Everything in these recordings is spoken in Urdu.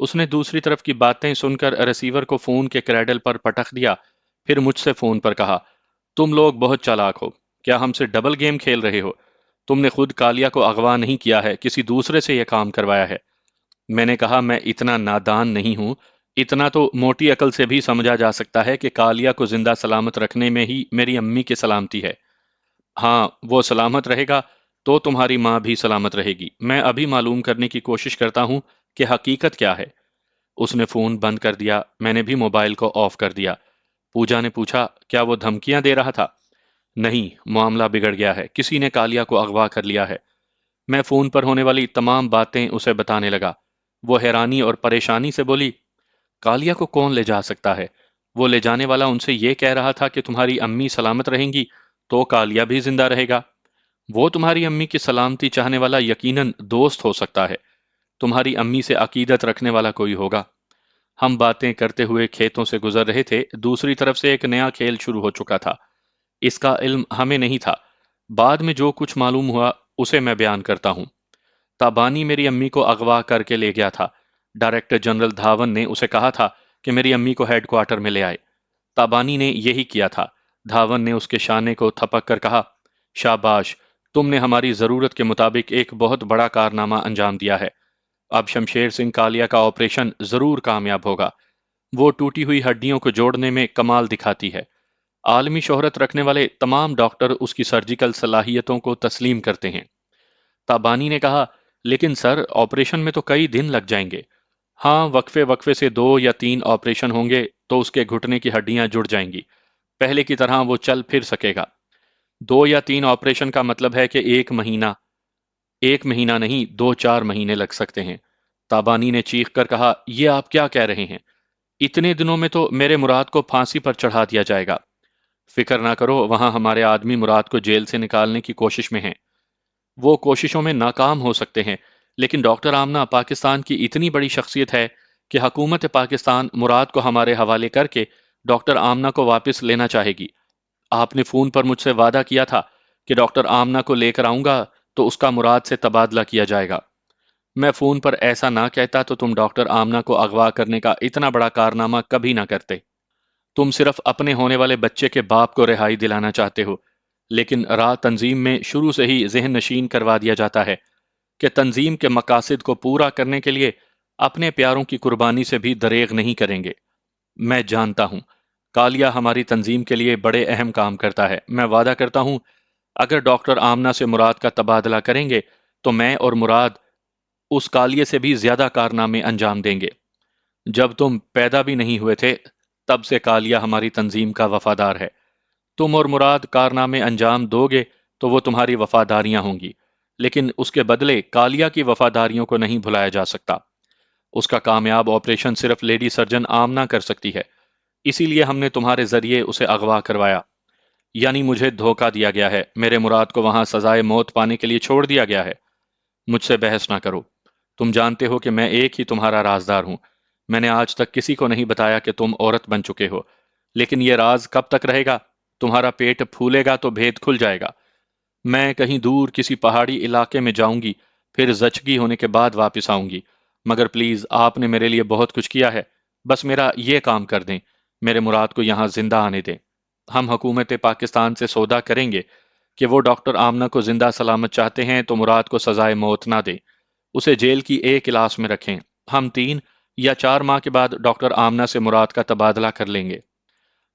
اس نے دوسری طرف کی باتیں سن کر ریسیور کو فون کے کریڈل پر پٹخ دیا، پھر مجھ سے فون پر کہا، تم لوگ بہت چالاک ہو، کیا ہم سے ڈبل گیم کھیل رہے ہو؟ تم نے خود کالیا کو اغوا نہیں کیا ہے، کسی دوسرے سے یہ کام کروایا ہے۔ میں نے کہا میں اتنا نادان نہیں ہوں، اتنا تو موٹی عقل سے بھی سمجھا جا سکتا ہے کہ کالیا کو زندہ سلامت رکھنے میں ہی میری امی کی سلامتی ہے۔ ہاں، وہ سلامت رہے گا تو تمہاری ماں بھی سلامت رہے گی۔ میں ابھی معلوم کرنے کی کوشش کرتا ہوں کہ حقیقت کیا ہے۔ اس نے فون بند کر دیا، میں نے بھی موبائل کو آف کر دیا۔ پوجا نے پوچھا، کیا وہ دھمکیاں دے رہا تھا؟ نہیں، معاملہ بگڑ گیا ہے، کسی نے کالیا کو اغوا کر لیا ہے۔ میں فون پر ہونے والی تمام باتیں اسے بتانے لگا۔ وہ حیرانی اور پریشانی سے بولی، کالیا کو کون لے جا سکتا ہے؟ وہ لے جانے والا ان سے یہ کہہ رہا تھا کہ تمہاری امی سلامت رہیں گی تو کالیا بھی زندہ رہے گا۔ وہ تمہاری امی کی سلامتی چاہنے والا یقیناً دوست ہو سکتا ہے، تمہاری امی سے عقیدت رکھنے والا کوئی ہوگا۔ ہم باتیں کرتے ہوئے کھیتوں سے گزر رہے تھے، دوسری طرف سے ایک نیا کھیل شروع ہو چکا تھا۔ اس کا علم ہمیں نہیں تھا، بعد میں جو کچھ معلوم ہوا اسے میں بیان کرتا ہوں۔ تابانی میری امی کو اغوا کر کے لے گیا تھا۔ ڈائریکٹر جنرل دھاون نے اسے کہا تھا کہ میری امی کو ہیڈ کوارٹر میں لے آئے۔ تابانی نے یہی کیا تھا۔ دھاون نے اس کے شانے کو تھپک کر کہا، شاباش، تم نے ہماری ضرورت کے مطابق ایک بہت بڑا کارنامہ انجام دیا ہے۔ اب شمشیر سنگھ کالیا کا آپریشن ضرور کامیاب ہوگا۔ وہ ٹوٹی ہوئی ہڈیوں کو جوڑنے میں کمال دکھاتی ہے۔ عالمی شہرت رکھنے والے تمام ڈاکٹر اس کی سرجیکل صلاحیتوں کو تسلیم کرتے ہیں۔ تابانی نے کہا، لیکن سر آپریشن میں تو کئی دن لگ جائیں گے۔ ہاں، وقفے وقفے سے 2 یا 3 آپریشن ہوں گے تو اس کے گھٹنے کی ہڈیاں جڑ جائیں گی، پہلے کی طرح وہ چل پھر سکے گا۔ 2 یا 3 آپریشن کا مطلب ہے کہ ایک مہینہ نہیں، 2 4 مہینے لگ سکتے ہیں۔ تابانی نے چیخ کر کہا، یہ آپ کیا کہہ رہے ہیں؟ اتنے دنوں میں تو میرے مراد کو پھانسی پر چڑھا دیا جائے گا۔ فکر نہ کرو، وہاں ہمارے آدمی مراد کو جیل سے نکالنے کی کوشش میں ہیں۔ وہ کوششوں میں ناکام ہو سکتے ہیں، لیکن ڈاکٹر آمنہ پاکستان کی اتنی بڑی شخصیت ہے کہ حکومت پاکستان مراد کو ہمارے حوالے کر کے ڈاکٹر آمنہ کو واپس لینا چاہے گی۔ آپ نے فون پر مجھ سے وعدہ کیا تھا کہ ڈاکٹر آمنہ کو لے کر آؤں گا تو اس کا مراد سے تبادلہ کیا جائے گا۔ میں فون پر ایسا نہ کہتا تو تم ڈاکٹر آمنہ کو اغوا کرنے کا اتنا بڑا کارنامہ کبھی نہ کرتے۔ تم صرف اپنے ہونے والے بچے کے باپ کو رہائی دلانا چاہتے ہو، لیکن راہ تنظیم میں شروع سے ہی ذہن نشین کروا دیا جاتا ہے کہ تنظیم کے مقاصد کو پورا کرنے کے لیے اپنے پیاروں کی قربانی سے بھی دریغ نہیں کریں گے۔ میں جانتا ہوں کالیا ہماری تنظیم کے لیے بڑے اہم کام کرتا ہے۔ میں وعدہ کرتا ہوں اگر ڈاکٹر آمنہ سے مراد کا تبادلہ کریں گے تو میں اور مراد اس کالیے سے بھی زیادہ کارنامے انجام دیں گے۔ جب تم پیدا بھی نہیں ہوئے تھے تب سے کالیا ہماری تنظیم کا وفادار ہے۔ تم اور مراد کارنامے انجام دو گے تو وہ تمہاری وفاداریاں ہوں گی، لیکن اس کے بدلے کالیا کی وفاداریوں کو نہیں بھلایا جا سکتا۔ اس کا کامیاب آپریشن صرف لیڈی سرجن آمنہ کر سکتی ہے، اسی لیے ہم نے تمہارے ذریعے اسے اغوا کروایا۔ یعنی مجھے دھوکہ دیا گیا ہے، میرے مراد کو وہاں سزائے موت پانے کے لیے چھوڑ دیا گیا ہے۔ مجھ سے بحث نہ کرو، تم جانتے ہو کہ میں ایک ہی تمہارا رازدار ہوں۔ میں نے آج تک کسی کو نہیں بتایا کہ تم عورت بن چکے ہو، لیکن یہ راز کب تک رہے گا؟ تمہارا پیٹ پھولے گا تو بھید کھل جائے گا۔ میں کہیں دور کسی پہاڑی علاقے میں جاؤں گی، پھر زچگی ہونے کے بعد واپس آؤں گی، مگر پلیز آپ نے میرے لیے بہت کچھ کیا ہے، بس میرا یہ کام کر دیں، میرے مراد کو یہاں زندہ آنے دیں۔ ہم حکومت پاکستان سے سودا کریں گے کہ وہ ڈاکٹر آمنہ کو زندہ سلامت چاہتے ہیں تو مراد کو سزائے موت نہ دیں، اسے جیل کی ایک کلاس میں رکھیں۔ ہم 3 یا 4 ماہ کے بعد ڈاکٹر آمنہ سے مراد کا تبادلہ کر لیں گے۔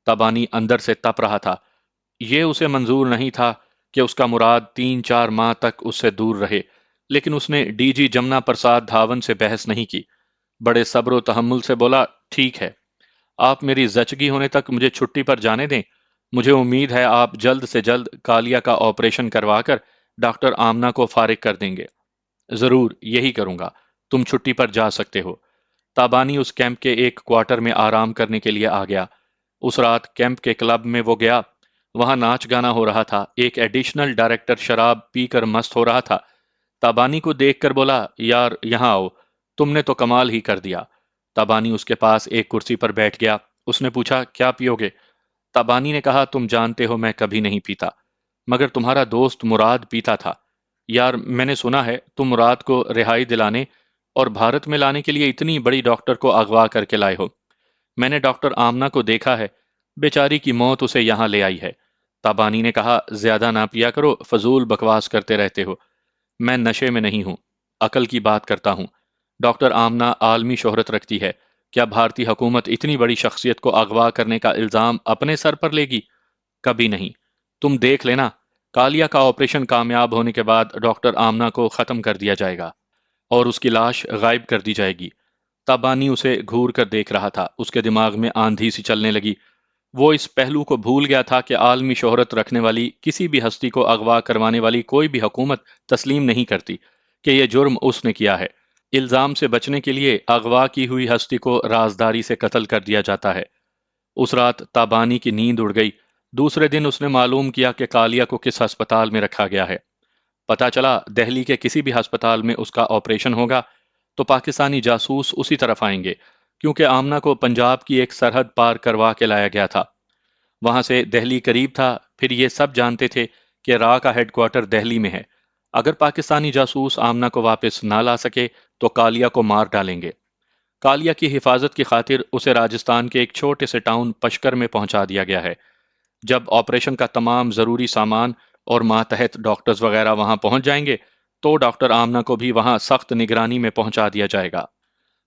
تبانی اندر سے تپ رہا تھا، یہ اسے منظور نہیں تھا کہ اس کا مراد 3 4 ماہ تک اس سے دور رہے، لیکن اس نے ڈی جی جمنا پرساد دھاون سے بحث نہیں کی، بڑے صبر و تحمل سے بولا، ٹھیک ہے، آپ میری زچگی ہونے تک مجھے چھٹی پر جانے دیں۔ مجھے امید ہے آپ جلد سے جلد کالیا کا آپریشن کروا کر ڈاکٹر آمنہ کو فارغ کر دیں گے۔ ضرور یہی کروں گا، تم چھٹی پر جا سکتے ہو۔ تابانی اس کیمپ کے ایک کوارٹر میں آرام کرنے کے لیے آ گیا۔ اس رات کیمپ کے کلب میں وہ گیا، وہاں ناچ گانا ہو رہا تھا، ایک ایڈیشنل ڈائریکٹر شراب پی کر مست ہو رہا تھا۔ تابانی کو دیکھ کر بولا، یار یہاں آؤ، تم نے تو کمال ہی کر دیا۔ تابانی اس کے پاس ایک کرسی پر بیٹھ گیا۔ اس نے پوچھا، کیا پیو گے؟ تابانی نے کہا، تم جانتے ہو میں کبھی نہیں پیتا، مگر تمہارا دوست مراد پیتا تھا۔ یار میں نے سنا ہے تم مراد کو رہائی دلانے اور بھارت میں لانے کے لیے اتنی بڑی ڈاکٹر کو اغوا کر کے لائے ہو؟ میں نے ڈاکٹر آمنہ کو دیکھا ہے، بیچاری کی موت اسے یہاں لے آئی ہے۔ تابانی نے کہا، زیادہ نہ پیا کرو، فضول بکواس کرتے رہتے ہو۔ میں نشے میں نہیں ہوں، عقل کی بات کرتا ہوں۔ ڈاکٹر آمنہ عالمی شہرت رکھتی ہے، کیا بھارتی حکومت اتنی بڑی شخصیت کو اغوا کرنے کا الزام اپنے سر پر لے گی؟ کبھی نہیں۔ تم دیکھ لینا، کالیا کا آپریشن کامیاب ہونے کے بعد ڈاکٹر آمنہ کو ختم کر دیا جائے گا اور اس کی لاش غائب کر دی جائے گی۔ تابانی اسے گھور کر دیکھ رہا تھا، اس کے دماغ میں آندھی سی چلنے لگی۔ وہ اس پہلو کو بھول گیا تھا کہ عالمی شہرت رکھنے والی کسی بھی ہستی کو اغوا کروانے والی کوئی بھی حکومت تسلیم نہیں کرتی کہ یہ جرم اس نے کیا ہے۔ الزام سے بچنے کے لیے اغوا کی ہوئی ہستی کو رازداری سے قتل کر دیا جاتا ہے۔ اس رات تابانی کی نیند اڑ گئی۔ دوسرے دن اس نے معلوم کیا کہ کالیا کو کس ہسپتال میں رکھا گیا ہے۔ پتا چلا دہلی کے کسی بھی ہسپتال میں اس کا آپریشن ہوگا تو پاکستانی جاسوس اسی طرف آئیں گے، کیونکہ آمنہ کو پنجاب کی ایک سرحد پار کروا کے لایا گیا تھا۔ وہاں سے دہلی قریب تھا، پھر یہ سب جانتے تھے کہ را کا ہیڈ کوارٹر دہلی میں ہے۔ اگر پاکستانی جاسوس آمنہ کو واپس نہ لا سکے تو کالیا کو مار ڈالیں گے۔ کالیا کی حفاظت کی خاطر اسے راجستھان کے ایک چھوٹے سے ٹاؤن پشکر میں پہنچا دیا گیا ہے۔ جب آپریشن کا تمام ضروری سامان اور ماتحت ڈاکٹرز وغیرہ وہاں پہنچ جائیں گے تو ڈاکٹر آمنہ کو بھی وہاں سخت نگرانی میں پہنچا دیا جائے گا۔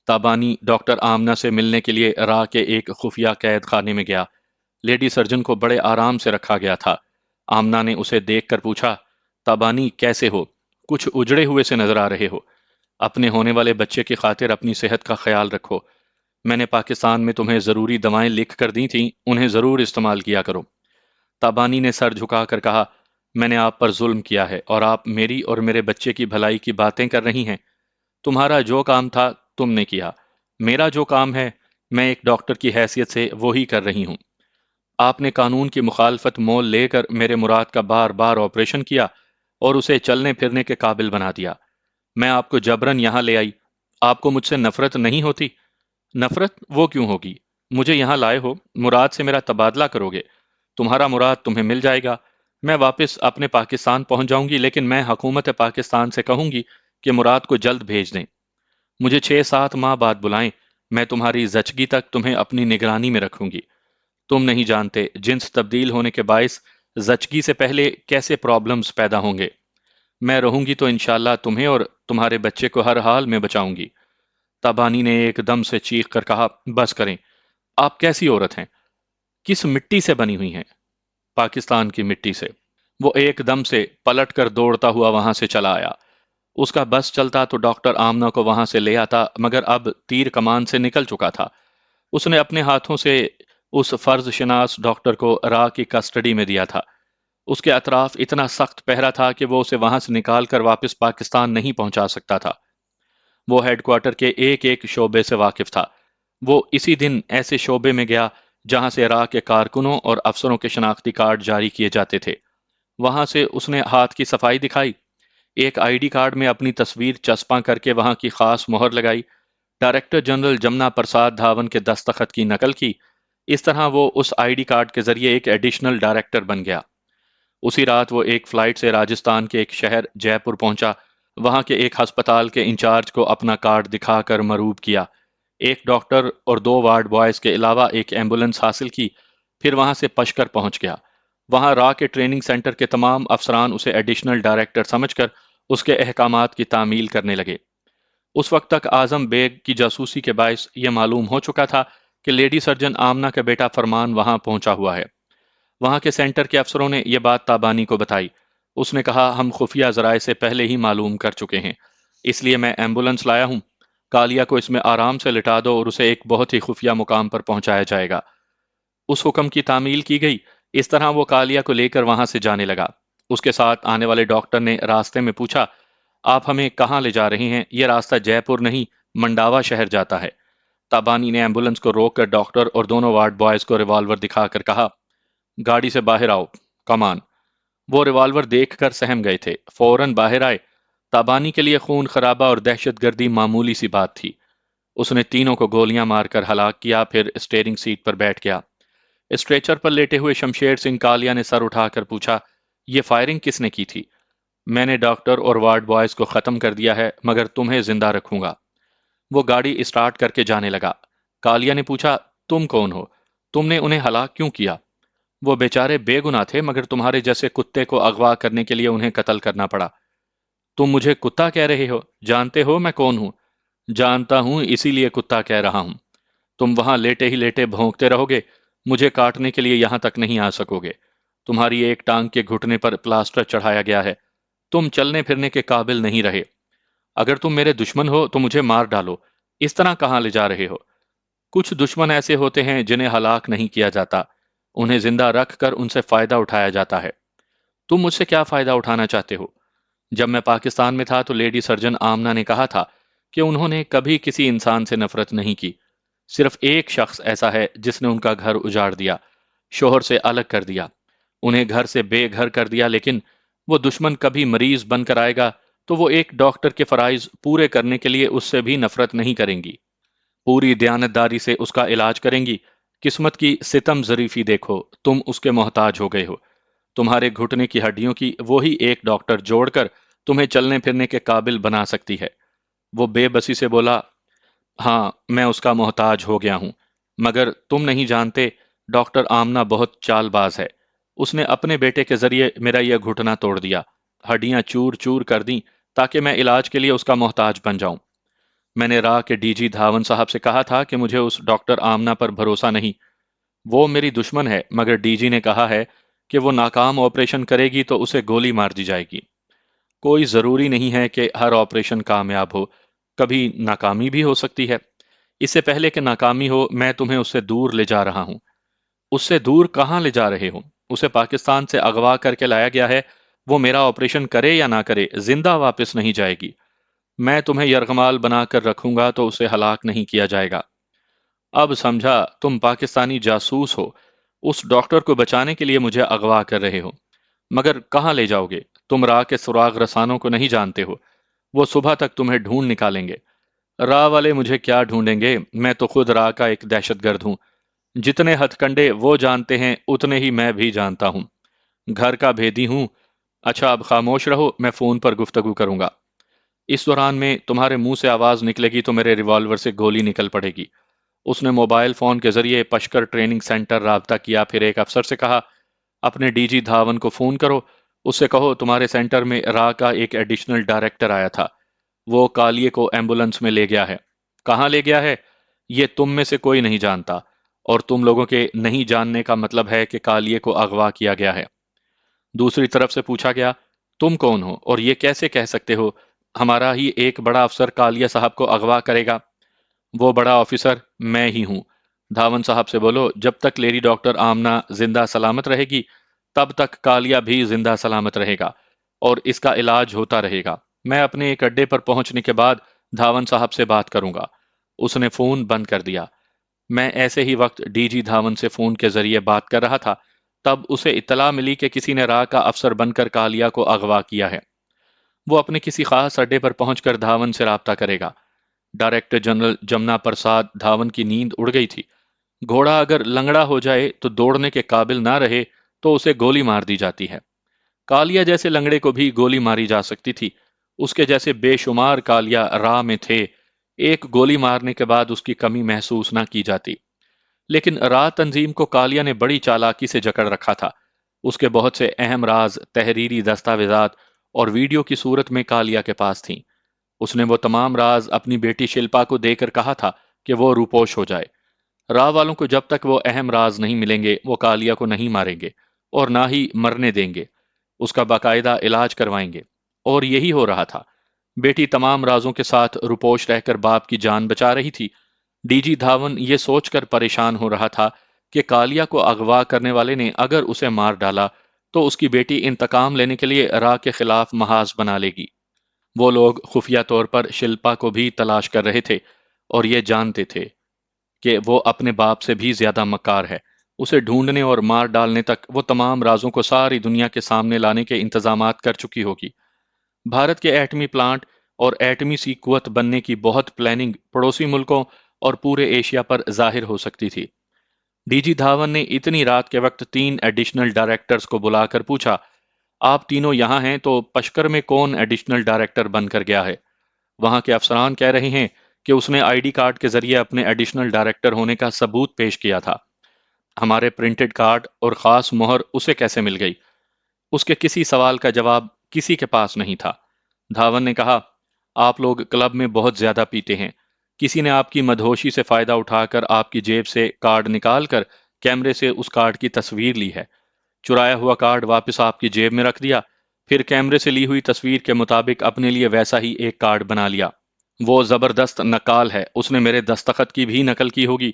تابانی ڈاکٹر آمنہ سے ملنے کے لیے راہ کے ایک خفیہ قید خانے میں گیا۔ لیڈی سرجن کو بڑے آرام سے رکھا گیا تھا۔ آمنہ نے اسے دیکھ کر پوچھا، تابانی کیسے ہو؟ کچھ اجڑے ہوئے سے نظر آ رہے ہو۔ اپنے ہونے والے بچے کی خاطر اپنی صحت کا خیال رکھو۔ میں نے پاکستان میں تمہیں ضروری دوائیں لکھ کر دی تھیں، انہیں ضرور استعمال کیا کرو۔ تابانی نے سر جھکا کر کہا، میں نے آپ پر ظلم کیا ہے اور آپ میری اور میرے بچے کی بھلائی کی باتیں کر رہی ہیں۔ تمہارا جو کام تھا تم نے کیا، میرا جو کام ہے میں ایک ڈاکٹر کی حیثیت سے وہی کر رہی ہوں۔ آپ نے قانون کی مخالفت مول لے کر میرے مراد کا بار بار آپریشن کیا اور اسے چلنے پھرنے کے قابل بنا دیا۔ میں آپ کو جبرن یہاں لے آئی۔ آپ کو مجھ سے نفرت نہیں ہوتی؟ نفرت وہ کیوں ہوگی؟ مجھے یہاں لائے ہو، مراد سے میرا تبادلہ کرو گے، تمہارا مراد تمہیں مل جائے گا، میں واپس اپنے پاکستان پہنچ جاؤں گی، لیکن میں حکومت پاکستان سے کہوں گی کہ مراد کو جلد بھیج دیں۔ مجھے 6-7 ماہ بعد بلائیں، میں تمہاری زچگی تک تمہیں اپنی نگرانی میں رکھوں گی۔ تم نہیں جانتے جنس تبدیل ہونے کے باعث زچگی سے پہلے کیسے پرابلمز پیدا ہوں گے۔ میں رہوں گی تو انشاءاللہ تمہیں اور تمہارے بچے کو ہر حال میں بچاؤں گی۔ تابانی نے ایک دم سے چیخ کر کہا، بس کریں، آپ کیسی عورت ہیں؟ کس مٹی سے بنی ہوئی ہیں؟ پاکستان کی مٹی سے۔ وہ ایک دم سے پلٹ کر دوڑتا ہوا وہاں سے چلا آیا۔ اس کا بس چلتا تو ڈاکٹر آمنہ کو وہاں سے لے آتا، مگر اب تیر کمان سے نکل چکا تھا۔ اس نے اپنے ہاتھوں سے اس فرض شناس ڈاکٹر کو را کی کسٹڈی میں دیا تھا۔ اس کے اطراف اتنا سخت پہرا تھا کہ وہ اسے وہاں سے نکال کر واپس پاکستان نہیں پہنچا سکتا تھا۔ وہ ہیڈ کوارٹر کے ایک ایک شعبے سے واقف تھا۔ وہ اسی دن ایسے شعبے میں گیا جہاں سے را کے کارکنوں اور افسروں کے شناختی کارڈ جاری کیے جاتے تھے۔ وہاں سے اس نے ہاتھ کی صفائی دکھائی، ایک آئی ڈی کارڈ میں اپنی تصویر چسپاں کر کے وہاں کی خاص مہر لگائی، ڈائریکٹر جنرل جمنا پرساد دھاون کے دستخط کی نقل کی۔ اس طرح وہ اس آئی ڈی کارڈ کے ذریعے ایک ایڈیشنل ڈائریکٹر بن گیا۔ اسی رات وہ ایک فلائٹ سے راجستھان کے ایک شہر جے پور پہنچا، وہاں کے ایک ہسپتال کے انچارج کو اپنا کارڈ دکھا کر مروب کیا، ایک ڈاکٹر اور 2 وارڈ بوائز کے علاوہ ایک ایمبولنس حاصل کی، پھر وہاں سے پشکر پہنچ گیا۔ وہاں را کے ٹریننگ سینٹر کے تمام افسران اسے ایڈیشنل ڈائریکٹر سمجھ کر اس کے احکامات کی تعمیل کرنے لگے۔ اس وقت تک اعظم بیگ کی جاسوسی کے باعث یہ معلوم ہو چکا تھا کہ لیڈی سرجن آمنہ کا بیٹا فرمان وہاں پہنچا ہوا ہے۔ وہاں کے سینٹر کے افسروں نے یہ بات تابانی کو بتائی۔ اس نے کہا، ہم خفیہ ذرائع سے پہلے ہی معلوم کر چکے ہیں، اس لیے میں ایمبولنس لایا ہوں۔ کالیا کو اس میں آرام سے لٹا دو اور اسے ایک بہت ہی خفیہ مقام پر پہنچایا جائے گا۔ اس حکم کی تعمیل کی گئی۔ اس طرح وہ کالیا کو لے کر وہاں سے جانے لگا۔ اس کے ساتھ آنے والے ڈاکٹر نے راستے میں پوچھا، آپ ہمیں کہاں لے جا رہے ہیں؟ یہ راستہ جے پور نہیں، منڈاوا شہر جاتا ہے۔ تابانی نے ایمبولنس کو روک کر ڈاکٹر اور دونوں وارڈ بوائز کو ریوالور دکھا کر کہا، گاڑی سے باہر آؤ، کمان۔ وہ ریوالور دیکھ کر سہم گئے تھے، فوراً باہر آئے۔ تابانی کے لیے خون خرابہ اور دہشت گردی معمولی سی بات تھی۔ اس نے تینوں کو گولیاں مار کر ہلاک کیا، پھر اسٹیئرنگ سیٹ پر بیٹھ گیا۔ اسٹریچر پر لیٹے ہوئے شمشیر سنگھ کالیا نے سر اٹھا کر پوچھا، یہ فائرنگ کس نے کی تھی؟ میں نے ڈاکٹر اور وارڈ بوائز کو ختم کر دیا ہے، مگر تمہیں زندہ رکھوں گا۔ وہ گاڑی اسٹارٹ کر کے جانے لگا۔ کالیا نے پوچھا، تم کون ہو؟ تم نے انہیں ہلاک کیوں کیا؟ وہ بیچارے بے گناہ تھے، مگر تمہارے جیسے کتے کو اغوا کرنے کے لیے انہیں قتل کرنا پڑا۔ تم مجھے کتا کہہ رہے ہو؟ جانتے ہو میں کون ہوں؟ جانتا ہوں، اسی لیے کتا کہہ رہا ہوں۔ تم وہاں لیٹے ہی لیٹے بھونکتے رہو گے، مجھے کاٹنے کے لیے یہاں تک نہیں آ سکو گے۔ تمہاری ایک ٹانگ کے گھٹنے پر پلاسٹر چڑھایا گیا ہے، تم چلنے پھرنے کے قابل نہیں رہے۔ اگر تم میرے دشمن ہو تو مجھے مار ڈالو، اس طرح کہاں لے جا رہے ہو؟ کچھ دشمن ایسے ہوتے ہیں جنہیں ہلاک نہیں کیا جاتا، انہیں زندہ رکھ کر ان سے فائدہ اٹھایا جاتا ہے۔ تم مجھ سے کیا فائدہ اٹھانا چاہتے ہو؟ جب میں پاکستان میں تھا تو لیڈی سرجن آمنہ نے کہا تھا کہ انہوں نے کبھی کسی انسان سے نفرت نہیں کی۔ صرف ایک شخص ایسا ہے جس نے ان کا گھر اجاڑ دیا، شوہر سے الگ کر دیا، انہیں گھر سے بے گھر کر دیا، لیکن وہ دشمن کبھی مریض بن کر آئے گا تو وہ ایک ڈاکٹر کے فرائض پورے کرنے کے لیے اس سے بھی نفرت نہیں کریں گی، پوری دیانتداری سے اس کا علاج کریں گی۔ قسمت کی ستم ظریفی دیکھو، تم اس کے محتاج ہو گئے ہو۔ تمہارے گھٹنے کی ہڈیوں کی وہی ایک ڈاکٹر جوڑ کر تمہیں چلنے پھرنے کے قابل بنا سکتی ہے۔ وہ بے بسی سے بولا، ہاں میں اس کا محتاج ہو گیا ہوں، مگر تم نہیں جانتے ڈاکٹر آمنہ بہت چال باز ہے۔ اس نے اپنے بیٹے کے ذریعے میرا یہ گھٹنا توڑ دیا، ہڈیاں چور چور کر دیں تاکہ میں علاج کے لیے اس کا محتاج بن جاؤں۔ میں نے راہ کے ڈی جی دھاون صاحب سے کہا تھا کہ مجھے اس ڈاکٹر آمنہ پر بھروسہ نہیں، وہ میری دشمن ہے، مگر ڈی جی نے کہا ہے کہ وہ ناکام آپریشن کرے گی تو اسے گولی مار دی جائے گی۔ کوئی ضروری نہیں ہے کہ ہر آپریشن کامیاب ہو، کبھی ناکامی بھی ہو سکتی ہے۔ اس سے پہلے کہ ناکامی ہو، میں تمہیں اس سے دور لے جا رہا ہوں۔ اس سے دور کہاں لے جا رہے ہو؟ اسے پاکستان سے اغوا کر کے لایا گیا ہے، وہ میرا آپریشن کرے یا نہ کرے، زندہ واپس نہیں جائے گی۔ میں تمہیں یرغمال بنا کر رکھوں گا تو اسے ہلاک نہیں کیا جائے گا۔ اب سمجھا، تم پاکستانی جاسوس ہو، اس ڈاکٹر کو بچانے کے لیے مجھے اغوا کر رہے ہو۔ مگر کہاں لے جاؤ گے؟ تم راہ کے سراغ رسانوں کو نہیں جانتے ہو، وہ صبح تک تمہیں ڈھونڈ نکالیں گے۔ راہ والے مجھے کیا ڈھونڈیں گے، میں تو خود راہ کا ایک دہشت گرد ہوں۔ جتنے ہتھ کنڈے وہ جانتے ہیں اتنے ہی میں بھی جانتا ہوں، گھر کا بھیدی ہوں۔ اچھا اب خاموش رہو، میں فون پر گفتگو کروں گا۔ اس دوران میں تمہارے منہ سے آواز نکلے گی تو میرے ریوالور سے گولی نکل پڑے گی۔ اس نے موبائل فون کے ذریعے پشکر ٹریننگ سینٹر رابطہ کیا، پھر ایک افسر سے کہا، اپنے ڈی جی دھاون کو فون کرو، اس سے کہو تمہارے سینٹر میں راہ کا ایک ایڈیشنل ڈائریکٹر آیا تھا، وہ کالیے کو ایمبولنس میں لے گیا ہے۔ کہاں لے گیا ہے یہ تم میں سے کوئی نہیں جانتا، اور تم لوگوں کے نہیں جاننے کا مطلب ہے کہ کالیے کو اغوا کیا گیا ہے۔ دوسری طرف سے پوچھا گیا، تم کون ہو اور یہ کیسے کہہ سکتے ہو ہمارا ہی ایک بڑا افسر کالیہ صاحب کو اغوا کرے گا؟ وہ بڑا آفیسر میں ہی ہوں۔ دھاون صاحب سے بولو، جب تک لیڈی ڈاکٹر آمنہ زندہ سلامت رہے گی تب تک کالیہ بھی زندہ سلامت رہے گا اور اس کا علاج ہوتا رہے گا۔ میں اپنے ایک اڈے پر پہنچنے کے بعد دھاون صاحب سے بات کروں گا۔ اس نے فون بند کر دیا۔ میں ایسے ہی وقت ڈی جی دھاون سے فون کے ذریعے بات کر رہا تھا، تب اسے اطلاع ملی کہ کسی نے راہ کا افسر بن کر کالیہ کو اغوا کیا ہے۔ وہ اپنے کسی خاص اڈے پر پہنچ کر دھاون سے رابطہ کرے گا۔ ڈائریکٹر جنرل جمنا پرساد دھاون کی نیند اڑ گئی تھی۔ گھوڑا اگر لنگڑا ہو جائے تو دوڑنے کے قابل نہ رہے تو اسے گولی مار دی جاتی ہے۔ کالیہ جیسے لنگڑے کو بھی گولی ماری جا سکتی تھی، اس کے جیسے بے شمار کالیہ راہ میں تھے، ایک گولی مارنے کے بعد اس کی کمی محسوس نہ کی جاتی۔ لیکن راہ تنظیم کو کالیہ نے بڑی چالاکی سے جکڑ رکھا تھا۔ اس کے بہت سے اہم راز، تحریری دستاویزات اور ویڈیو کی صورت میں کالیہ کے پاس تھیں۔ اس نے وہ تمام راز اپنی بیٹی شلپا کو دے کر کہا تھا کہ وہ روپوش ہو جائے۔ راہ والوں کو جب تک وہ اہم راز نہیں ملیں گے وہ کالیہ کو نہیں ماریں گے اور نہ ہی مرنے دیں گے، اس کا باقاعدہ علاج کروائیں گے۔ اور یہی ہو رہا تھا۔ بیٹی تمام رازوں کے ساتھ روپوش رہ کر باپ کی جان بچا رہی تھی۔ ڈی جی دھاون یہ سوچ کر پریشان ہو رہا تھا کہ کالیہ کو اغوا کرنے والے نے اگر اسے مار ڈالا تو اس کی بیٹی انتقام لینے کے لیے راہ کے خلاف محاذ بنا لے گی۔ وہ لوگ خفیہ طور پر شلپا کو بھی تلاش کر رہے تھے اور یہ جانتے تھے کہ وہ اپنے باپ سے بھی زیادہ مکار ہے۔ اسے ڈھونڈنے اور مار ڈالنے تک وہ تمام رازوں کو ساری دنیا کے سامنے لانے کے انتظامات کر چکی ہوگی۔ بھارت کے ایٹمی پلانٹ اور ایٹمی سی قوت بننے کی بہت پلاننگ پڑوسی ملکوں اور پورے ایشیا پر ظاہر ہو سکتی تھی۔ ڈی جی دھاون نے اتنی رات کے وقت 3 ایڈیشنل ڈائریکٹرز کو بلا کر پوچھا، آپ تینوں یہاں ہیں تو پشکر میں کون ایڈیشنل ڈائریکٹر بن کر گیا ہے؟ وہاں کے افسران کہہ رہے ہیں کہ اس نے آئی ڈی کارڈ کے ذریعے اپنے ایڈیشنل ڈائریکٹر ہونے کا ثبوت پیش کیا تھا۔ ہمارے پرنٹڈ کارڈ اور خاص مہر اسے کیسے مل گئی؟ اس کے کسی سوال کا جواب کسی کے پاس نہیں تھا۔ دھاون نے کہا، آپ لوگ کلب میں بہت زیادہ پیتے ہیں۔ کسی نے آپ کی مدہوشی سے فائدہ اٹھا کر آپ کی جیب سے کارڈ نکال کر کیمرے سے اس کارڈ کی تصویر لی ہے، چرایا ہوا کارڈ واپس آپ کی جیب میں رکھ دیا، پھر کیمرے سے لی ہوئی تصویر کے مطابق اپنے لیے ویسا ہی ایک کارڈ بنا لیا۔ وہ زبردست نقال ہے، اس نے میرے دستخط کی بھی نقل کی ہوگی۔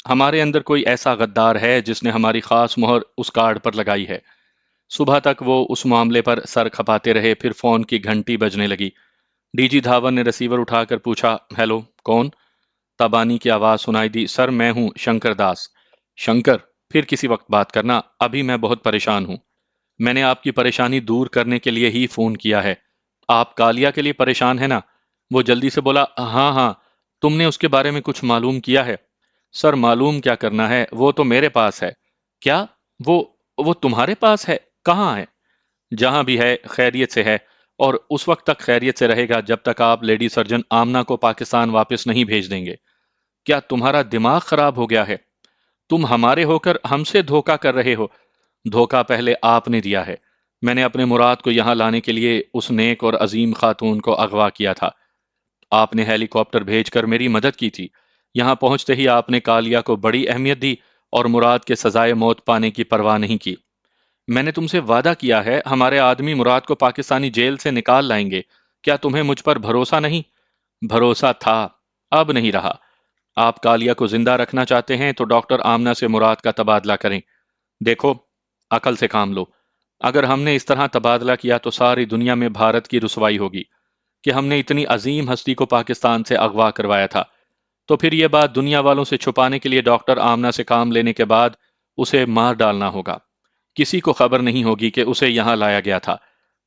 ہمارے اندر کوئی ایسا غدار ہے جس نے ہماری خاص مہر اس کارڈ پر لگائی ہے۔ صبح تک وہ اس معاملے پر سر کھپاتے رہے، پھر فون کی گھنٹی بجنے لگی۔ ڈی جی دھاون نے ریسیور اٹھا کر پوچھا، ہیلو، کون؟ تابانی کی آواز سنائی دی، سر میں ہوں شنکر داس۔ شنکر، پھر کسی وقت بات کرنا، ابھی میں بہت پریشان ہوں۔ میں نے آپ کی پریشانی دور کرنے کے لیے ہی فون کیا ہے۔ آپ کالیا کے لیے پریشان ہیں نا؟ وہ جلدی سے بولا، ہاں ہاں، تم نے اس کے بارے میں کچھ معلوم کیا ہے؟ سر معلوم کیا کرنا ہے، وہ تو میرے پاس ہے۔ کیا؟ وہ وہ تمہارے پاس ہے؟ کہاں ہے؟ جہاں بھی ہے خیریت سے ہے، اور اس وقت تک خیریت سے رہے گا جب تک آپ لیڈی سرجن آمنہ کو پاکستان واپس نہیں بھیج دیں گے۔ کیا تمہارا دماغ خراب ہو گیا ہے؟ تم ہمارے ہو کر ہم سے دھوکہ کر رہے ہو۔ دھوکہ پہلے آپ نے دیا ہے۔ میں نے اپنے مراد کو یہاں لانے کے لیے اس نیک اور عظیم خاتون کو اغوا کیا تھا۔ آپ نے ہیلی کاپٹر بھیج کر میری مدد کی تھی۔ یہاں پہنچتے ہی آپ نے کالیا کو بڑی اہمیت دی اور مراد کے سزائے موت پانے کی پرواہ نہیں کی۔ میں نے تم سے وعدہ کیا ہے ہمارے آدمی مراد کو پاکستانی جیل سے نکال لائیں گے۔ کیا تمہیں مجھ پر بھروسہ نہیں؟ بھروسہ تھا، اب نہیں رہا۔ آپ کالیا کو زندہ رکھنا چاہتے ہیں تو ڈاکٹر آمنہ سے مراد کا تبادلہ کریں۔ دیکھو، عقل سے کام لو۔ اگر ہم نے اس طرح تبادلہ کیا تو ساری دنیا میں بھارت کی رسوائی ہوگی کہ ہم نے اتنی عظیم ہستی کو پاکستان سے اغوا کروایا تھا۔ تو پھر یہ بات دنیا والوں سے چھپانے کے لیے ڈاکٹر آمنہ سے کام لینے کے بعد اسے مار ڈالنا ہوگا۔ کسی کو خبر نہیں ہوگی کہ اسے یہاں لایا گیا تھا۔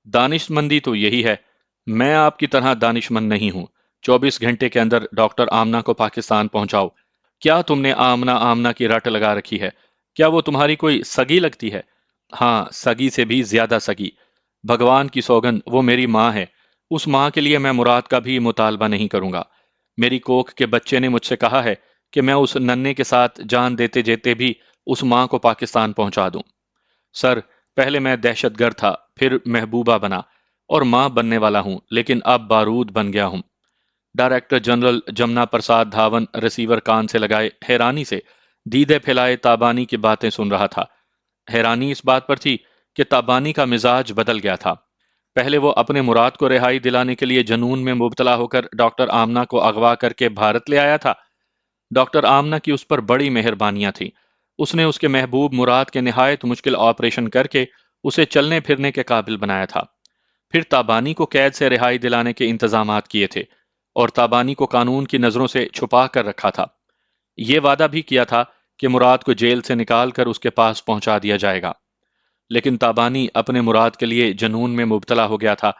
دانش مندی تو یہی ہے۔ میں آپ کی طرح دانش مند نہیں ہوں۔ 24 گھنٹے کے اندر ڈاکٹر آمنہ کو پاکستان پہنچاؤ۔ کیا تم نے آمنہ آمنہ کی رٹ لگا رکھی ہے؟ کیا وہ تمہاری کوئی سگی لگتی ہے؟ ہاں، سگی سے بھی زیادہ سگی۔ بھگوان کی سوگند، وہ میری ماں ہے۔ اس ماں کے لیے میں مراد کا بھی مطالبہ نہیں کروں گا۔ میری کوکھ کے بچے نے مجھ سے کہا ہے کہ میں اس ننھے کے ساتھ جان دیتے جیتے بھی اس ماں کو پاکستان پہنچا دوں۔ سر، پہلے میں دہشت گرد تھا، پھر محبوبہ بنا، اور ماں بننے والا ہوں، لیکن اب بارود بن گیا ہوں۔ Director general Jamuna Prasad Dhawan receiver کان سے لگائے حیرانی سے دیدے پھیلائے تابانی کی باتیں سن رہا تھا۔ حیرانی اس بات پر تھی کہ تابانی کا مزاج بدل گیا تھا۔ پہلے وہ اپنے مراد کو رہائی دلانے کے لیے جنون میں مبتلا ہو کر ڈاکٹر آمنہ کو اغوا کر کے بھارت لے آیا تھا۔ ڈاکٹر آمنہ کی اس پر بڑی مہربانیاں تھیں۔ اس نے اس کے محبوب مراد کے نہایت مشکل آپریشن کر کے اسے چلنے پھرنے کے قابل بنایا تھا۔ پھر تابانی کو قید سے رہائی دلانے کے انتظامات کیے تھے اور تابانی کو قانون کی نظروں سے چھپا کر رکھا تھا۔ یہ وعدہ بھی کیا تھا کہ مراد کو جیل سے نکال کر اس کے پاس پہنچا دیا جائے گا۔ لیکن تابانی اپنے مراد کے لیے جنون میں مبتلا ہو گیا تھا۔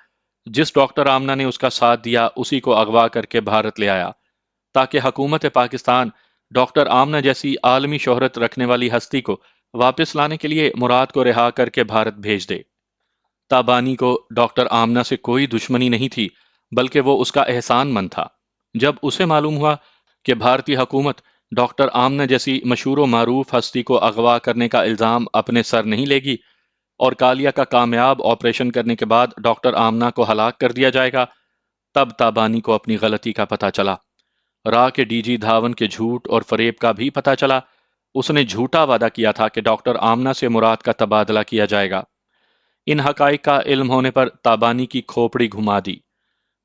جس ڈاکٹر آمنہ نے اس کا ساتھ دیا اسی کو اغوا کر کے بھارت لے آیا، تاکہ حکومت پاکستان ڈاکٹر آمنہ جیسی عالمی شہرت رکھنے والی ہستی کو واپس لانے کے لیے مراد کو رہا کر کے بھارت بھیج دے۔ تابانی کو ڈاکٹر آمنہ سے کوئی دشمنی نہیں تھی، بلکہ وہ اس کا احسان مند تھا۔ جب اسے معلوم ہوا کہ بھارتی حکومت ڈاکٹر آمنہ جیسی مشہور و معروف ہستی کو اغوا کرنے کا الزام اپنے سر نہیں لے گی اور کالیا کا کامیاب آپریشن کرنے کے بعد ڈاکٹر آمنہ کو ہلاک کر دیا جائے گا، تب تابانی کو اپنی غلطی کا پتہ چلا۔ راہ کے ڈی جی دھاون کے جھوٹ اور فریب کا بھی پتہ چلا۔ اس نے جھوٹا وعدہ کیا تھا کہ ڈاکٹر آمنہ سے مراد کا تبادلہ کیا جائے گا۔ ان حقائق کا علم ہونے پر تابانی کی کھوپڑی گھما دی۔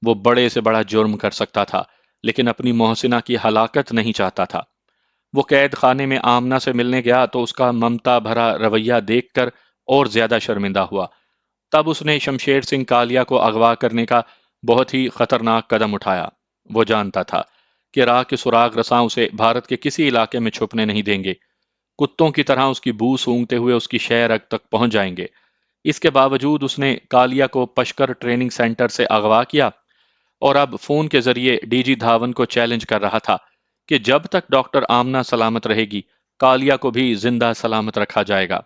وہ بڑے سے بڑا جرم کر سکتا تھا، لیکن اپنی محسنہ کی ہلاکت نہیں چاہتا تھا۔ وہ قید خانے میں آمنہ سے ملنے گیا تو اس کا ممتا بھرا رویہ دیکھ کر اور زیادہ شرمندہ ہوا۔ تب اس نے شمشیر سنگھ کالیا کو اغوا کرنے کا بہت ہی خطرناک قدم اٹھایا۔ وہ جانتا تھا کہ راہ کے سراغ رساں اسے بھارت کے کسی علاقے میں چھپنے نہیں دیں گے۔ کتوں کی طرح اس کی بو سونگتے ہوئے اس کی شہ رگ تک پہنچ جائیں گے۔ اس کے باوجود اس نے کالیا کو پشکر ٹریننگ سینٹر سے اغوا کیا اور اب فون کے ذریعے ڈی جی دھاون کو چیلنج کر رہا تھا کہ جب تک ڈاکٹر آمنہ سلامت رہے گی کالیا کو بھی زندہ سلامت رکھا جائے گا۔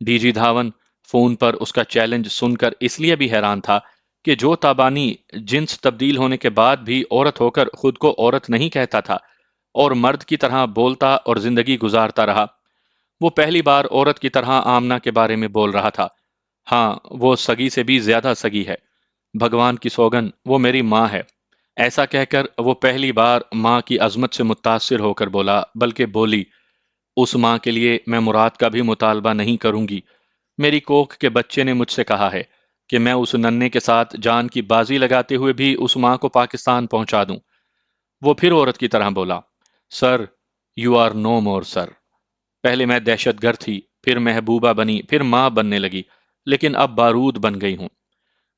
ڈی جی دھاون فون پر اس کا چیلنج سن کر اس لیے بھی حیران تھا کہ جو تابانی جنس تبدیل ہونے کے بعد بھی عورت ہو کر خود کو عورت نہیں کہتا تھا اور مرد کی طرح بولتا اور زندگی گزارتا رہا، وہ پہلی بار عورت کی طرح آمنہ کے بارے میں بول رہا تھا۔ ہاں، وہ سگی سے بھی زیادہ سگی ہے، بھگوان کی سوگن وہ میری ماں ہے۔ ایسا کہہ کر وہ پہلی بار ماں کی عظمت سے متاثر ہو کر بولا، بلکہ بولی، اس ماں کے لیے میں مراد کا بھی مطالبہ نہیں کروں گی۔ میری کوکھ کے بچے نے مجھ سے کہا ہے کہ میں اس ننھے کے ساتھ جان کی بازی لگاتے ہوئے بھی اس ماں کو پاکستان پہنچا دوں۔ وہ پھر عورت کی طرح بولا، سر، یو آر نو مور سر۔ پہلے میں دہشت گرد تھی، پھر محبوبہ بنی، پھر ماں بننے لگی، لیکن اب بارود بن گئی ہوں۔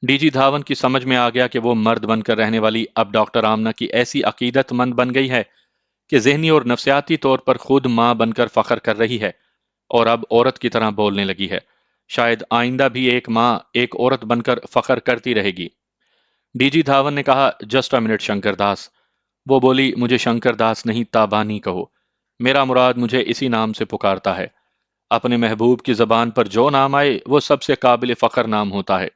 ڈی جی دھاون کی سمجھ میں آ گیا کہ وہ مرد بن کر رہنے والی اب ڈاکٹر آمنہ کی ایسی عقیدت مند بن گئی ہے کہ ذہنی اور نفسیاتی طور پر خود ماں بن کر فخر کر رہی ہے اور اب عورت کی طرح بولنے لگی ہے۔ شاید آئندہ بھی ایک ماں ایک عورت بن کر فخر کرتی رہے گی۔ ڈی جی دھاون نے کہا، just a minute Shankar Das. وہ بولی، مجھے شنکر داس نہیں تابانی کہو، میرا مراد مجھے اسی نام سے پکارتا ہے۔ اپنے محبوب کی زبان پر جو نام آئے وہ سب سے قابل فخر نام ہوتا ہے۔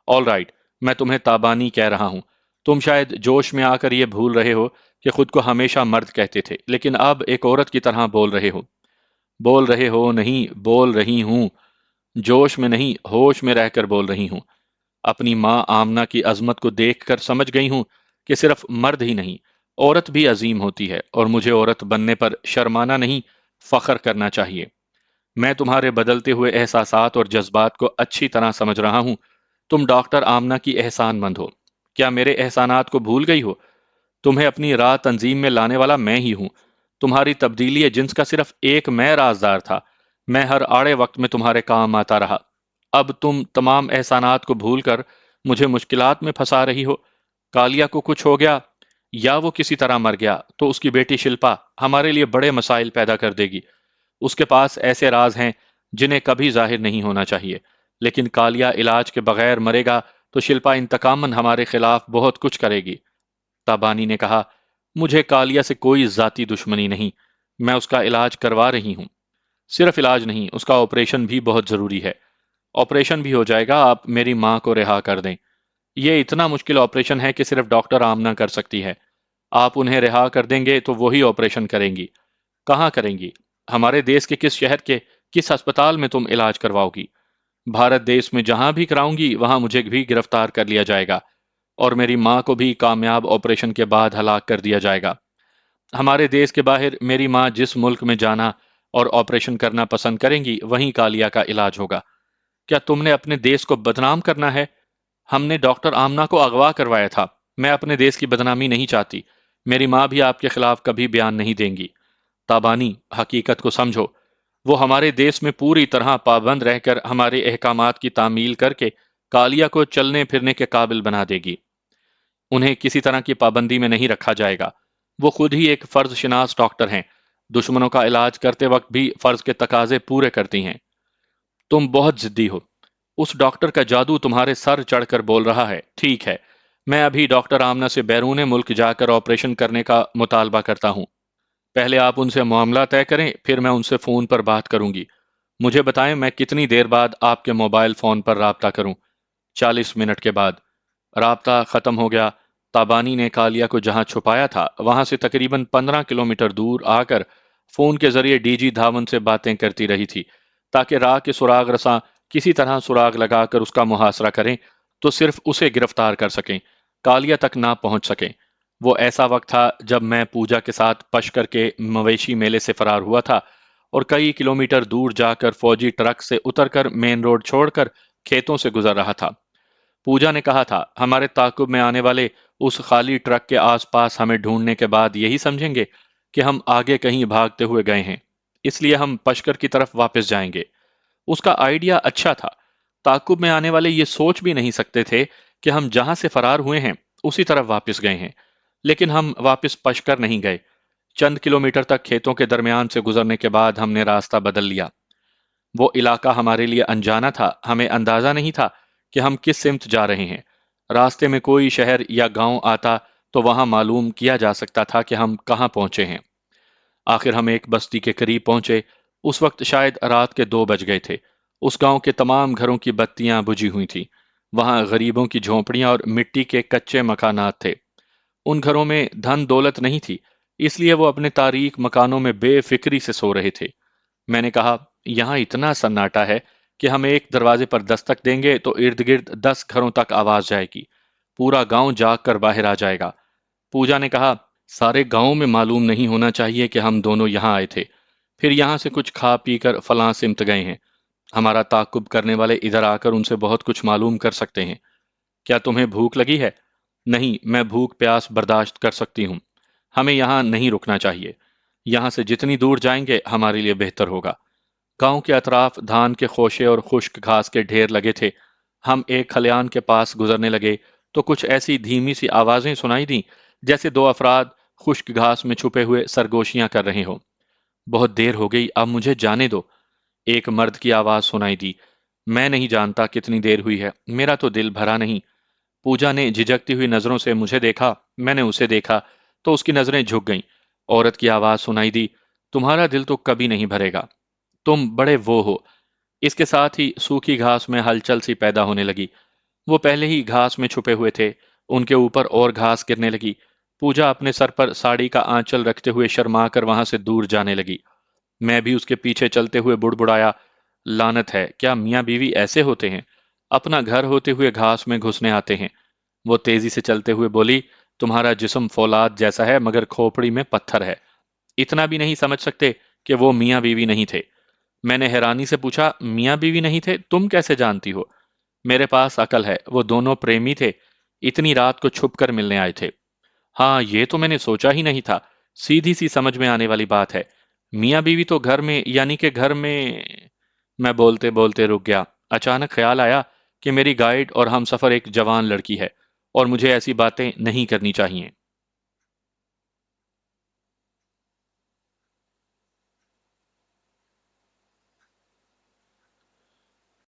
آل رائٹ، میں تمہیں تابانی کہہ رہا ہوں۔ تم شاید جوش میں آ کر یہ بھول رہے ہو کہ خود کو ہمیشہ مرد کہتے تھے، لیکن اب ایک عورت کی طرح بول رہے ہو۔ بول رہے ہو نہیں، بول رہی ہوں۔ جوش میں نہیں، ہوش میں رہ کر بول رہی ہوں۔ اپنی ماں آمنہ کی عظمت کو دیکھ کر سمجھ گئی ہوں کہ صرف مرد ہی نہیں، عورت بھی عظیم ہوتی ہے، اور مجھے عورت بننے پر شرمانا نہیں، فخر کرنا چاہیے۔ میں تمہارے بدلتے ہوئے احساسات اور جذبات کو اچھی طرح سمجھ رہا ہوں۔ تم ڈاکٹر آمنہ کی احسان مند ہو۔ کیا میرے احسانات کو بھول گئی ہو؟ تمہیں اپنی راہ تنظیم میں لانے والا میں ہی ہوں۔ تمہاری تبدیلی جنس کا صرف ایک میں رازدار تھا۔ میں ہر آڑے وقت میں تمہارے کام آتا رہا۔ اب تم تمام احسانات کو بھول کر مجھے مشکلات میں پھنسا رہی ہو۔ کالیا کو کچھ ہو گیا یا وہ کسی طرح مر گیا تو اس کی بیٹی شلپا ہمارے لیے بڑے مسائل پیدا کر دے گی۔ اس کے پاس ایسے راز ہیں جنہیں کبھی ظاہر نہیں ہونا چاہیے، لیکن کالیا علاج کے بغیر مرے گا تو شلپا انتقاماً ہمارے خلاف بہت کچھ کرے گی۔ تابانی نے کہا، مجھے کالیا سے کوئی ذاتی دشمنی نہیں، میں اس کا علاج کروا رہی ہوں۔ صرف علاج نہیں، اس کا آپریشن بھی بہت ضروری ہے۔ آپریشن بھی ہو جائے گا، آپ میری ماں کو رہا کر دیں۔ یہ اتنا مشکل آپریشن ہے کہ صرف ڈاکٹر آمنہ کر سکتی ہے۔ آپ انہیں رہا کر دیں گے تو وہی آپریشن کریں گی۔ کہاں کریں گی؟ ہمارے دیس کے کس شہر کے کس ہسپتال میں تم علاج کرواؤ گی؟ بھارت دیس میں جہاں بھی کراؤں گی وہاں مجھے بھی گرفتار کر لیا جائے گا اور میری ماں کو بھی کامیاب آپریشن کے بعد ہلاک کر دیا جائے گا۔ ہمارے دیس کے باہر میری ماں جس ملک میں جانا اور آپریشن کرنا پسند کریں گی وہیں کالیا کا علاج ہوگا۔ کیا تم نے اپنے دیس کو بدنام کرنا ہے؟ ہم نے ڈاکٹر آمنہ کو اغوا کروایا تھا۔ میں اپنے دیس کی بدنامی نہیں چاہتی۔ میری ماں بھی آپ کے خلاف کبھی بیان نہیں دیں گی۔ تابانی، حقیقت کو سمجھو۔ وہ ہمارے دیس میں پوری طرح پابند رہ کر ہمارے احکامات کی تعمیل کر کے کالیا کو چلنے پھرنے کے قابل بنا دے گی۔ انہیں کسی طرح کی پابندی میں نہیں رکھا جائے گا۔ وہ خود ہی ایک فرض شناس ڈاکٹر ہیں، دشمنوں کا علاج کرتے وقت بھی فرض کے تقاضے پورے کرتی ہیں۔ تم بہت ضدی ہو۔ اس ڈاکٹر کا جادو تمہارے سر چڑھ کر بول رہا ہے۔ ٹھیک ہے، میں ابھی ڈاکٹر آمنہ سے بیرون ملک جا کر آپریشن کرنے کا مطالبہ کرتا ہوں۔ پہلے آپ ان سے معاملہ طے کریں، پھر میں ان سے فون پر بات کروں گی۔ مجھے بتائیں میں کتنی دیر بعد آپ کے موبائل فون پر رابطہ کروں؟ 40 منٹ کے بعد۔ رابطہ ختم ہو گیا۔ تابانی نے کالیا کو جہاں چھپایا تھا وہاں سے تقریباً 15 کلومیٹر دور آ کر فون کے ذریعے ڈی جی دھاون سے باتیں کرتی رہی تھی تاکہ راہ کے سراغ رساں کسی طرح سراغ لگا کر اس کا محاصرہ کریں تو صرف اسے گرفتار کر سکیں، کالیا تک نہ پہنچ سکیں۔ وہ ایسا وقت تھا جب میں پوجا کے ساتھ پشکر کے مویشی میلے سے فرار ہوا تھا اور کئی کلومیٹر دور جا کر فوجی ٹرک سے اتر کر مین روڈ چھوڑ کر کھیتوں سے گزر رہا تھا۔ پوجا نے کہا تھا، ہمارے تعاقب میں آنے والے اس خالی ٹرک کے آس پاس ہمیں ڈھونڈنے کے بعد یہی سمجھیں گے کہ ہم آگے کہیں بھاگتے ہوئے گئے ہیں، اس لیے ہم پشکر کی طرف واپس جائیں گے۔ اس کا آئیڈیا اچھا تھا۔ تعاقب میں آنے والے یہ سوچ بھی نہیں سکتے تھے کہ ہم جہاں سے فرار ہوئے ہیں اسی طرف واپس گئے ہیں، لیکن ہم واپس پشکر نہیں گئے۔ چند کلومیٹر تک کھیتوں کے درمیان سے گزرنے کے بعد ہم نے راستہ بدل لیا۔ وہ علاقہ ہمارے لیے انجانا تھا، ہمیں اندازہ نہیں تھا کہ ہم کس سمت جا رہے ہیں۔ راستے میں کوئی شہر یا گاؤں آتا تو وہاں معلوم کیا جا سکتا تھا کہ ہم کہاں پہنچے ہیں۔ آخر ہم ایک بستی کے قریب پہنچے۔ اس وقت شاید رات کے 2 بج گئے تھے۔ اس گاؤں کے تمام گھروں کی بتیاں بجھی ہوئی تھیں۔ وہاں غریبوں کی جھونپڑیاں اور مٹی کے کچے مکانات تھے۔ ان گھروں میں دھن دولت نہیں تھی، اس لیے وہ اپنے تاریک مکانوں میں بے فکری سے سو رہے تھے۔ میں نے کہا، یہاں اتنا سناٹا ہے کہ ہم ایک دروازے پر دستک دیں گے تو ارد گرد 10 گھروں تک آواز جائے گی، پورا گاؤں جاگ کر باہر آ جائے گا۔ پوجا نے کہا، سارے گاؤں میں معلوم نہیں ہونا چاہیے کہ ہم دونوں یہاں آئے تھے، پھر یہاں سے کچھ کھا پی کر فلاں سمت گئے ہیں۔ ہمارا تعاقب کرنے والے ادھر آ کر ان سے بہت کچھ معلوم کر سکتے ہیں۔ کیا تمہیں بھوک لگی ہے؟ نہیں، میں بھوک پیاس برداشت کر سکتی ہوں۔ ہمیں یہاں نہیں رکنا چاہیے۔ یہاں سے جتنی دور جائیں گے ہمارے لیے بہتر ہوگا۔ گاؤں کے اطراف دھان کے خوشے اور خشک گھاس کے ڈھیر لگے تھے۔ ہم ایک کھلیان کے پاس گزرنے لگے تو کچھ ایسی دھیمی سی آوازیں سنائی دیں جیسے دو افراد خشک گھاس میں چھپے ہوئے سرگوشیاں کر رہے ہوں۔ بہت دیر ہو گئی، اب مجھے جانے دو، ایک مرد کی آواز سنائی دی۔ میں نہیں جانتا کتنی دیر ہوئی ہے، میرا تو دل بھرا نہیں۔ پوجا نے جھجکتی ہوئی نظروں سے مجھے دیکھا، میں نے اسے دیکھا تو اس کی نظریں جھک گئیں۔ عورت کی آواز سنائی دی، تمہارا دل تو کبھی نہیں بھرے گا، تم بڑے وہ ہو۔ اس کے ساتھ ہی سوکھی گھاس میں ہلچل سی پیدا ہونے لگی۔ وہ پہلے ہی گھاس میں چھپے ہوئے تھے، ان کے اوپر اور گھاس گرنے لگی۔ پوجا اپنے سر پر ساڑی کا آنچل رکھتے ہوئے شرما کر وہاں سے دور جانے لگی۔ میں بھی اس کے پیچھے چلتے ہوئے بڑبڑایا، لعنت ہے، کیا میاں بیوی ایسے ہوتے ہیں؟ اپنا گھر ہوتے ہوئے گھاس میں گھسنے آتے ہیں۔ وہ تیزی سے چلتے ہوئے بولی، تمہارا جسم فولاد جیسا ہے مگر کھوپڑی میں پتھر ہے، اتنا بھی نہیں سمجھ سکتے کہ وہ میاں بیوی نہیں تھے؟ میں نے حیرانی سے پوچھا، میاں بیوی نہیں تھے؟ تم کیسے جانتی ہو؟ میرے پاس عقل ہے، وہ دونوں پریمی تھے، اتنی رات کو چھپ کر ملنے آئے تھے۔ ہاں، یہ تو میں نے سوچا ہی نہیں تھا، سیدھی سی سمجھ میں آنے والی بات ہے۔ میاں بیوی تو گھر میں، یعنی کہ گھر میں۔ میں بولتے بولتے رک گیا۔ اچانک خیال آیا کہ میری گائیڈ اور ہم سفر ایک جوان لڑکی ہے اور مجھے ایسی باتیں نہیں کرنی چاہیے۔